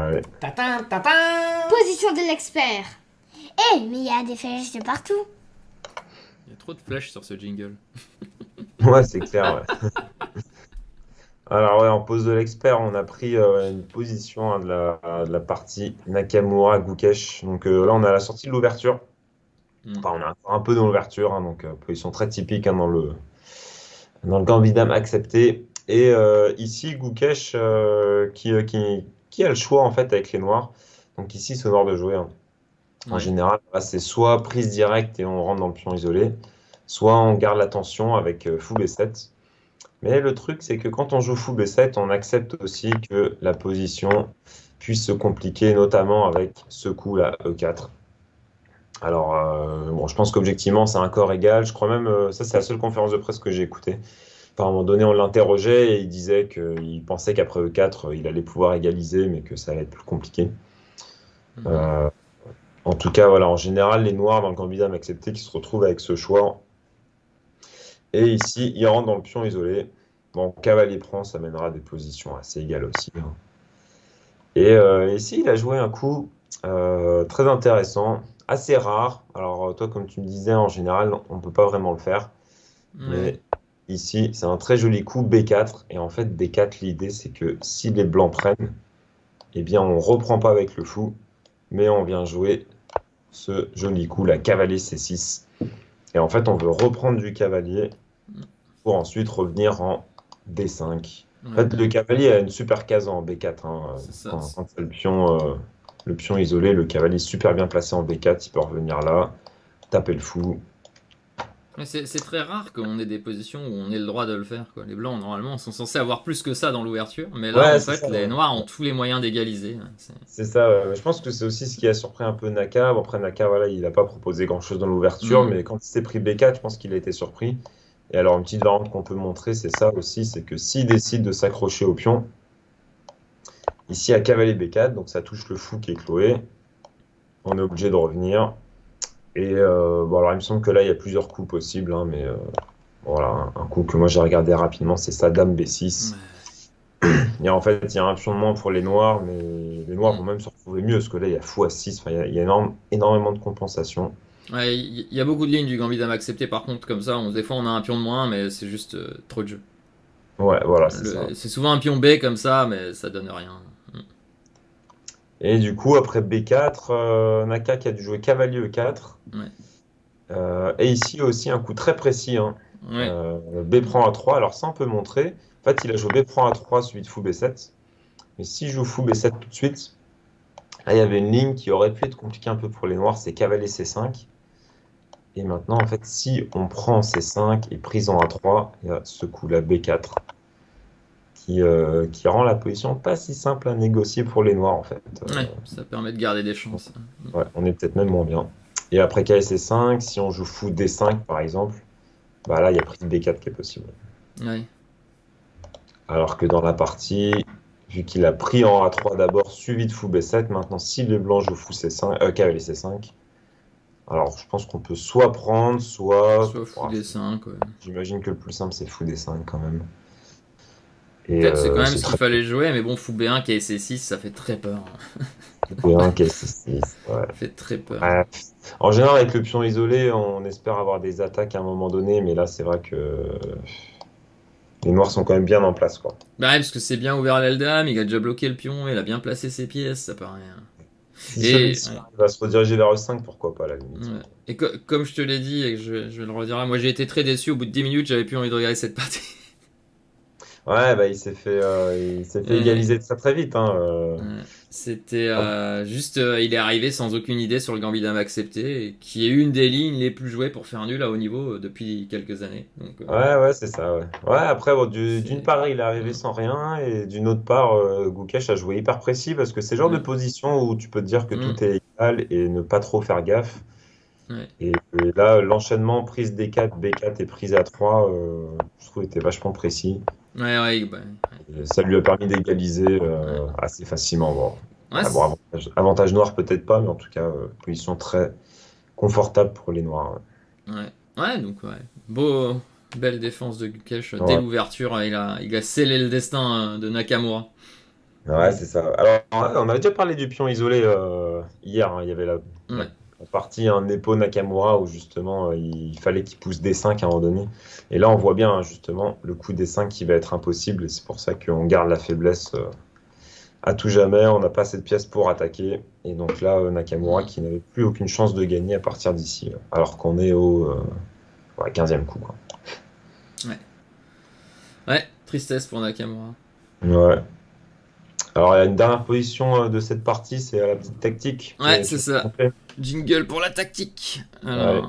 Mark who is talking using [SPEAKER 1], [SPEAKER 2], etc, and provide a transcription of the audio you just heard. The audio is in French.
[SPEAKER 1] Allez.
[SPEAKER 2] Tatin, tatin.
[SPEAKER 3] Position de l'expert. Mais il y a des flèches de partout.
[SPEAKER 4] Il y a trop de flèches sur ce jingle.
[SPEAKER 1] Ouais, c'est clair, ouais. Alors, ouais, en pose de l'expert, on a pris une position hein, de la partie Nakamura Gukesh. Donc là, on a la sortie de l'ouverture. Enfin, on est un peu dans l'ouverture, hein, donc position très typique hein, dans le gambit dame accepté. Et ici, Gukesh qui a le choix en fait avec les noirs. Donc ici, c'est au noir de jouer, hein. En
[SPEAKER 4] Ouais.
[SPEAKER 1] général, là, c'est soit prise directe et on rentre dans le pion isolé, soit on garde la tension avec fou B7. Mais le truc, c'est que quand on joue fou B7, on accepte aussi que la position puisse se compliquer, notamment avec ce coup là, E4. Alors, bon, je pense qu'objectivement, c'est un corps égal. Je crois même, ça, c'est la seule conférence de presse que j'ai écoutée. Enfin, à un moment donné, on l'interrogeait et il disait qu'il pensait qu'après E4, il allait pouvoir égaliser, mais que ça allait être plus compliqué. Euh, En tout cas, voilà, en général, les noirs dans le gambit dame accepté qui se retrouvent avec ce choix. Et ici, il rentre dans le pion isolé. Bon, cavalier prend, ça mènera à des positions assez égales aussi, hein. Et ici, il a joué un coup très intéressant, assez rare. Alors, toi, comme tu me disais, en général, on ne peut pas vraiment le faire.
[SPEAKER 4] Ouais.
[SPEAKER 1] Mais ici, c'est un très joli coup B4. Et en fait, B4, l'idée, c'est que si les blancs prennent, eh bien, on ne reprend pas avec le fou, mais on vient jouer ce joli coup, la cavalier C6. Et en fait, on veut reprendre du cavalier pour ensuite revenir en D5. En
[SPEAKER 4] Ouais.
[SPEAKER 1] fait, le cavalier a une super case en B4, hein.
[SPEAKER 4] C'est ça.
[SPEAKER 1] Quand c'est le pion isolé, le cavalier est super bien placé en B4, il peut revenir là, taper le fou.
[SPEAKER 4] Mais c'est très rare qu'on ait des positions où on ait le droit de le faire, quoi. Les blancs, normalement, sont censés avoir plus que ça dans l'ouverture, mais là,
[SPEAKER 1] Ouais,
[SPEAKER 4] en
[SPEAKER 1] c'est
[SPEAKER 4] fait,
[SPEAKER 1] ça,
[SPEAKER 4] les
[SPEAKER 1] ouais.
[SPEAKER 4] noirs ont tous les moyens d'égaliser, hein.
[SPEAKER 1] C'est ça, ouais. Mais je pense que c'est aussi ce qui a surpris un peu Naka. Bon, après, Naka, voilà, il n'a pas proposé grand-chose dans l'ouverture,
[SPEAKER 4] Hmm.
[SPEAKER 1] mais quand il s'est pris B4, je pense qu'il a été surpris. Et alors, une petite variante qu'on peut montrer, c'est ça aussi, c'est que s'il décide de s'accrocher au pion, ici à cavalier B4, donc ça touche le fou qui est cloué, on est obligé de revenir. Et bon, alors il me semble que là, il y a plusieurs coups possibles, hein, mais voilà, un coup que moi j'ai regardé rapidement, c'est ça, dame B6. Et en fait, il y a un pion de moins pour les noirs, mais les noirs vont même se retrouver mieux, parce que là, il y a fou à 6, enfin, il y a énormément de compensation.
[SPEAKER 4] Ouais, il y a beaucoup de lignes du gambit dame accepté, par contre, comme ça, des fois on a un pion de moins, mais c'est juste trop de jeu.
[SPEAKER 1] Ouais, voilà, c'est ça.
[SPEAKER 4] C'est souvent un pion B comme ça, mais ça donne rien.
[SPEAKER 1] Et du coup, après B4, Naka qui a dû jouer cavalier E4.
[SPEAKER 4] Ouais.
[SPEAKER 1] Et ici aussi, un coup très précis, hein.
[SPEAKER 4] Ouais.
[SPEAKER 1] B prend A3, alors ça on peut montrer. En fait, il a joué B prend A3 suivi de fou B7. Mais si je joue fou B7 tout de suite, là, il y avait une ligne qui aurait pu être compliquée un peu pour les noirs, c'est cavalier C5. Et maintenant, en fait, si on prend C5 et prise en A3, il y a ce coup-là B4 qui rend la position pas si simple à négocier pour les noirs, en fait.
[SPEAKER 4] Ouais, ça permet de garder des chances.
[SPEAKER 1] Ouais, on est peut-être même moins bien. Et après cavalier C5, si on joue fou D5, par exemple, bah là, il y a prise B4 qui est possible.
[SPEAKER 4] Ouais.
[SPEAKER 1] Alors que dans la partie, vu qu'il a pris en A3 d'abord, suivi de fou B7, maintenant, si les blancs jouent fou C5, cavalier C5, alors je pense qu'on peut soit prendre, soit.
[SPEAKER 4] Soit fou
[SPEAKER 1] Ouah,
[SPEAKER 4] D5, ouais.
[SPEAKER 1] j'imagine que le plus simple, c'est fou D5 quand même. Et
[SPEAKER 4] Peut-être c'est quand même
[SPEAKER 1] c'est
[SPEAKER 4] ce qu'il
[SPEAKER 1] très
[SPEAKER 4] fallait jouer, mais bon, fou B1 qui est C6, ça fait très peur.
[SPEAKER 1] bien, ok, ouais.
[SPEAKER 4] Ça fait très peur.
[SPEAKER 1] Ouais. En général, avec le pion isolé, on espère avoir des attaques à un moment donné, mais là, c'est vrai que les noirs sont quand même bien en place, quoi.
[SPEAKER 4] Bah ouais, parce que c'est bien ouvert l'Eldam, il a déjà bloqué le pion, il a bien placé ses pièces, ça paraît.
[SPEAKER 1] Si
[SPEAKER 4] Et,
[SPEAKER 1] celui-ci
[SPEAKER 4] ouais,
[SPEAKER 1] va se rediriger vers E5, pourquoi pas, à la limite.
[SPEAKER 4] ouais. Et comme je te l'ai dit, et que je vais le redire là, moi j'ai été très déçu, au bout de 10 minutes, j'avais plus envie de regarder cette partie.
[SPEAKER 1] Ouais, bah, il s'est fait
[SPEAKER 4] Et,
[SPEAKER 1] égaliser très très vite, hein.
[SPEAKER 4] ouais, c'était juste, il est arrivé sans aucune idée sur le gambit dame accepté, et qui est une des lignes les plus jouées pour faire nul à haut niveau depuis quelques années. Donc,
[SPEAKER 1] Ouais, c'est ça, ouais. Ouais, après, bon, d'une
[SPEAKER 4] c'est.
[SPEAKER 1] part, il est arrivé sans rien, et d'une autre part, Gukesh a joué hyper précis, parce que c'est le genre de
[SPEAKER 4] Ouais.
[SPEAKER 1] position où tu peux te dire que
[SPEAKER 4] Mm,
[SPEAKER 1] tout est égal et ne pas trop faire gaffe.
[SPEAKER 4] ouais.
[SPEAKER 1] Et là, l'enchaînement prise D4, B4 et prise A3, je trouve était vachement précis.
[SPEAKER 4] Ouais, ouais, bah,
[SPEAKER 1] Et ça lui a permis d'égaliser
[SPEAKER 4] ouais.
[SPEAKER 1] assez facilement. Bon,
[SPEAKER 4] Ouais,
[SPEAKER 1] ouais, bon, avantage noir peut-être pas, mais en tout cas, position très confortable pour les noirs.
[SPEAKER 4] ouais. Ouais, donc ouais. Belle défense de Gukesh.
[SPEAKER 1] Ouais.
[SPEAKER 4] Dès
[SPEAKER 1] Ouais.
[SPEAKER 4] l'ouverture, il a scellé le destin de Nakamura.
[SPEAKER 1] Ouais, c'est ça. Alors, on avait déjà parlé du pion isolé hier, hein. Il y avait
[SPEAKER 4] Ouais.
[SPEAKER 1] la partie Nepo Nakamura où justement il fallait qu'il pousse D5 à un moment donné. Et là, on voit bien hein, justement le coup D5 qui va être impossible. Et c'est pour ça qu'on garde la faiblesse à tout jamais. On n'a pas cette pièce pour attaquer. Et donc là, Nakamura qui n'avait plus aucune chance de gagner à partir d'ici. Alors qu'on est au 15e coup, quoi.
[SPEAKER 4] Ouais, tristesse pour Nakamura.
[SPEAKER 1] Ouais. Alors, il y a une dernière position de cette partie, c'est la petite tactique.
[SPEAKER 4] Ouais,
[SPEAKER 1] que
[SPEAKER 4] c'est
[SPEAKER 1] tu
[SPEAKER 4] ça.
[SPEAKER 1] peux montrer.
[SPEAKER 4] Jingle pour la tactique.
[SPEAKER 1] Ouais.
[SPEAKER 4] Alors,